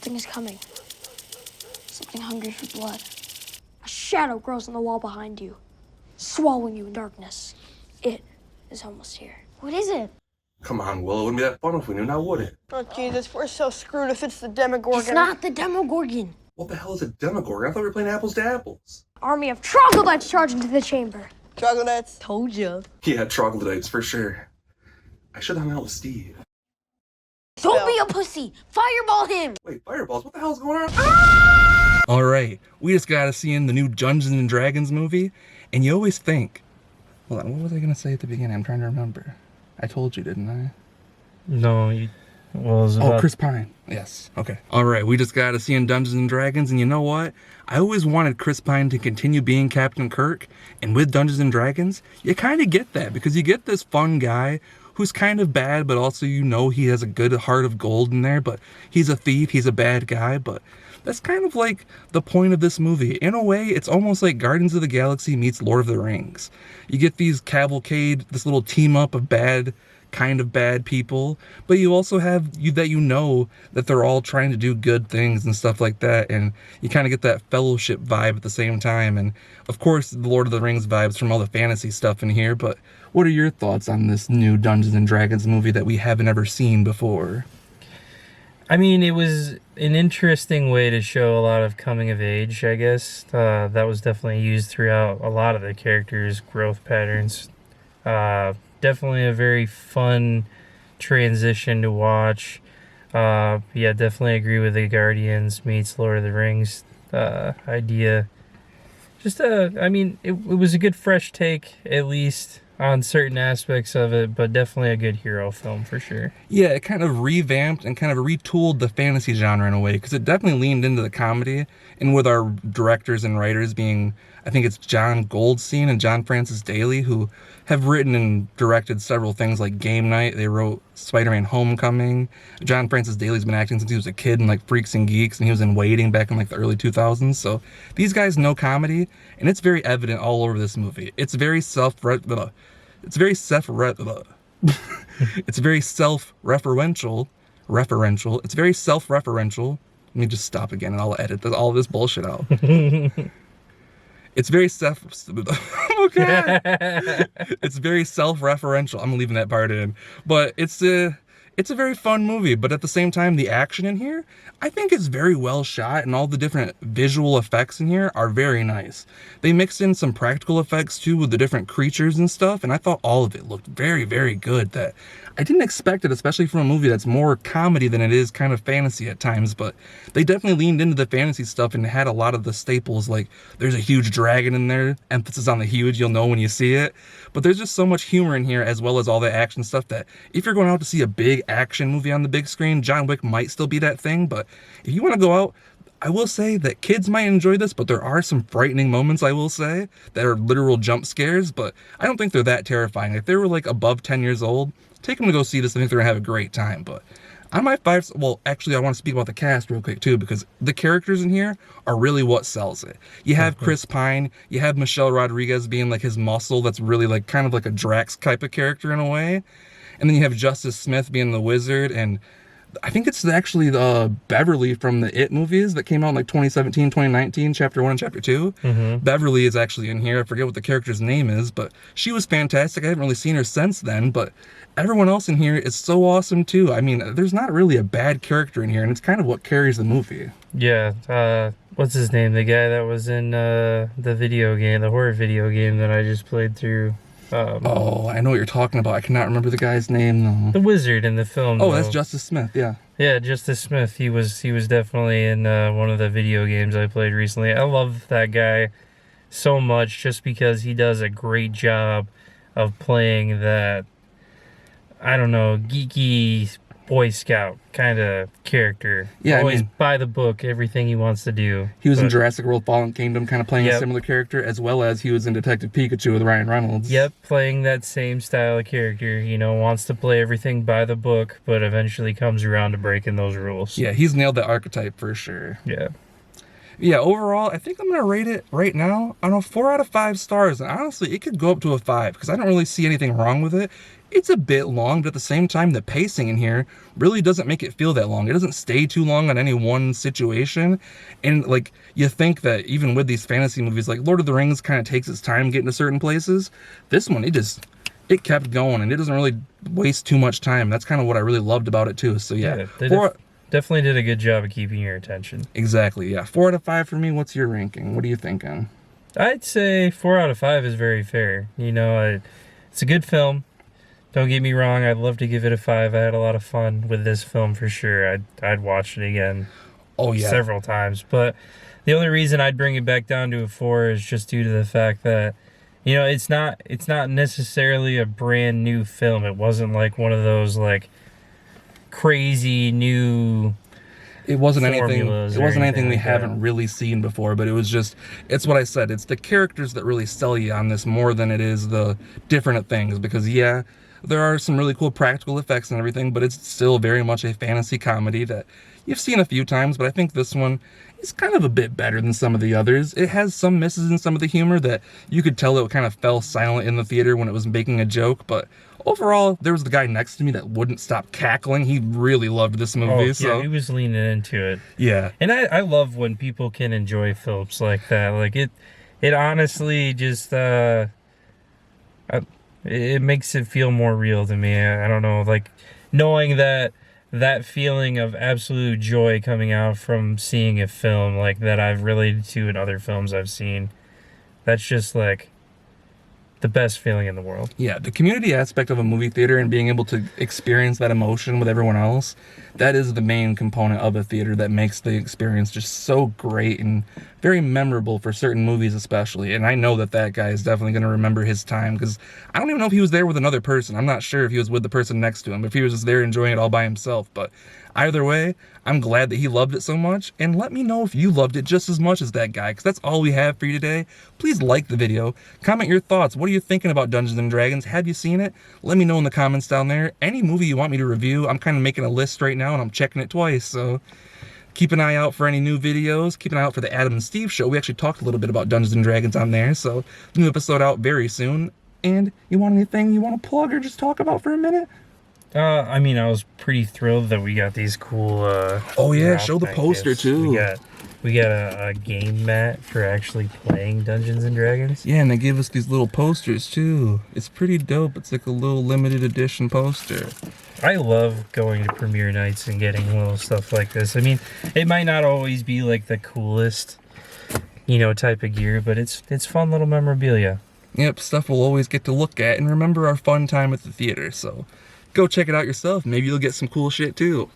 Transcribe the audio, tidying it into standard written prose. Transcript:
Something is coming. Something hungry for blood. A shadow grows on the wall behind you, swallowing you in darkness. It is almost here. What is it? Come on, Will. It wouldn't be that fun if we knew, now would it? Oh, Jesus, we're so screwed if it's the Demogorgon. It's not the Demogorgon. What the hell is a Demogorgon? I thought we were playing apples to apples. Army of troglodytes charge into the chamber. Troglodytes. Told ya. Yeah, troglodytes, for sure. I should have hung out with Steve. Don't be a pussy. Fireball him. Wait, fireballs? What the hell's going on? Alright, we just got to see in the new Dungeons and Dragons movie, and you always think... Hold on, what was I going to say at the beginning? I'm trying to remember. I told you, didn't I? No, well, it was about... Oh, Chris Pine. Yes. Okay. Alright, we just got to see in Dungeons and Dragons, and you know what? I always wanted Chris Pine to continue being Captain Kirk, and with Dungeons and Dragons, you kind of get that, because you get this fun guy who's kind of bad, but also you know he has a good heart of gold in there, but he's a thief, he's a bad guy, but that's kind of like the point of this movie. In a way, it's almost like Guardians of the Galaxy meets Lord of the Rings. You get these cavalcade, this little team up of kind of bad people, but you also have that they're all trying to do good things and stuff like that, and you kind of get that fellowship vibe at the same time. And of course the Lord of the Rings vibes from all the fantasy stuff in here. But what are your thoughts on this new Dungeons and Dragons movie that we haven't ever seen before? I mean, it was an interesting way to show a lot of coming of age, I guess. That was definitely used throughout a lot of the characters' growth patterns. Definitely a very fun transition to watch. Yeah, definitely agree with the Guardians meets Lord of the Rings idea. Just, I mean, it was a good fresh take, at least, on certain aspects of it, but definitely a good hero film for sure. Yeah, it kind of revamped and kind of retooled the fantasy genre in a way, because it definitely leaned into the comedy, and with our directors and writers being, I think it's John Goldstein and John Francis Daley, who have written and directed several things like Game Night. They wrote Spider-Man Homecoming. John Francis Daley's been acting since he was a kid in like Freaks and Geeks, and he was in Waiting back in like the early 2000s. So these guys know comedy, and it's very evident all over this movie. It's very self-referential. It's very self-referential. It's very self-referential. Let me just stop again, and I'll edit all this bullshit out. It's very It's very self-referential. I'm leaving that part in. But it's a very fun movie, but at the same time, the action in here, I think is very well shot, and all the different visual effects in here are very nice. They mixed in some practical effects too with the different creatures and stuff, and I thought all of it looked very, very good. That I didn't expect it, especially from a movie that's more comedy than it is kind of fantasy at times, but they definitely leaned into the fantasy stuff and had a lot of the staples, like there's a huge dragon in there, emphasis on the huge, you'll know when you see it, but there's just so much humor in here, as well as all the action stuff, that if you're going out to see a big action movie on the big screen, John Wick might still be that thing. But if you want to go out, I will say that kids might enjoy this, but there are some frightening moments, I will say, that are literal jump scares, but I don't think they're that terrifying. If they were like above 10 years old, take them to go see this. I think they're gonna have a great time. But on my well, actually, I want to speak about the cast real quick too, because the characters in here are really what sells it. You have Chris Pine, you have Michelle Rodriguez being like his muscle, that's really like kind of like a Drax type of character in a way. And then you have Justice Smith being the wizard, and I think it's actually Beverly from the It movies that came out in like 2017, 2019, Chapter 1 and Chapter 2. Beverly is actually in here. I forget what the character's name is, but she was fantastic. I haven't really seen her since then, but everyone else in here is so awesome too. I mean, there's not really a bad character in here, and it's kind of what carries the movie. Yeah, what's his name? The guy that was in the video game, the horror video game that I just played through. Oh, I know what you're talking about. I cannot remember the guy's name though. The wizard in the film. Oh, that's Justice Smith. Yeah. Yeah, Justice Smith. He was definitely in one of the video games I played recently. I love that guy so much, just because he does a great job of playing that, I don't know, geeky Boy Scout kind of character. Yeah, always by the book, everything he wants to do. He was in Jurassic World Fallen Kingdom, kind of playing a similar character, as well as he was in Detective Pikachu with Ryan Reynolds. Yep, playing that same style of character. You know, wants to play everything by the book, but eventually comes around to breaking those rules. Yeah, he's nailed that archetype for sure. Yeah. Yeah, overall, I think I'm going to rate it right now on a 4 out of 5 stars. And honestly, it could go up to a 5, because I don't really see anything wrong with it. it's a bit long, but at the same time, the pacing in here really doesn't make it feel that long. It doesn't stay too long on any one situation. And like, you think that even with these fantasy movies, like Lord of the Rings kind of takes its time getting to certain places. This one, it kept going, and it doesn't really waste too much time. That's kind of what I really loved about it too. So yeah, they definitely did a good job of keeping your attention. Exactly, yeah. 4 out of 5 for me. What's your ranking? What are you thinking? I'd say 4 out of 5 is very fair. You know, it's a good film. Don't get me wrong, I'd love to give it a 5. I had a lot of fun with this film for sure. I'd watch it again several times. But the only reason I'd bring it back down to a 4 is just due to the fact that, you know, it's not necessarily a brand new film. It wasn't like one of those like crazy new It wasn't anything we like haven't really seen before, but it's what I said. It's the characters that really sell you on this more than it is the different things, because yeah, there are some really cool practical effects and everything, but it's still very much a fantasy comedy that you've seen a few times, but I think this one is kind of a bit better than some of the others. It has some misses in some of the humor that you could tell it kind of fell silent in the theater when it was making a joke, but overall, there was the guy next to me that wouldn't stop cackling. He really loved this movie. Yeah, he was leaning into it. Yeah. And I love when people can enjoy films like that. Like, it honestly just, it makes it feel more real to me. I don't know, like, knowing that feeling of absolute joy coming out from seeing a film like that I've related to in other films I've seen, that's just like the best feeling in the world. Yeah, the community aspect of a movie theater and being able to experience that emotion with everyone else, that is the main component of a theater that makes the experience just so great and very memorable for certain movies especially. And I know that guy is definitely going to remember his time, because I don't even know if he was there with another person. I'm not sure if he was with the person next to him, if he was just there enjoying it all by himself. But either way, I'm glad that he loved it so much, and let me know if you loved it just as much as that guy, because that's all we have for you today. Please like the video, comment your thoughts. What are you thinking about Dungeons & Dragons? Have you seen it? Let me know in the comments down there. Any movie you want me to review, I'm kind of making a list right now, and I'm checking it twice, so keep an eye out for any new videos. Keep an eye out for the Adam and Steve show. We actually talked a little bit about Dungeons & Dragons on there, so new episode out very soon. And you want anything you want to plug or just talk about for a minute? I mean, I was pretty thrilled that we got these cool, oh yeah, show the poster gifts. too. We got a game mat for actually playing Dungeons & Dragons. Yeah, and they gave us these little posters too. It's pretty dope. It's like a little limited edition poster. I love going to premiere nights and getting little stuff like this. I mean, it might not always be like the coolest, you know, type of gear, but it's fun little memorabilia. Yep, stuff we'll always get to look at and remember our fun time at the theater. So go check it out yourself. Maybe you'll get some cool shit too.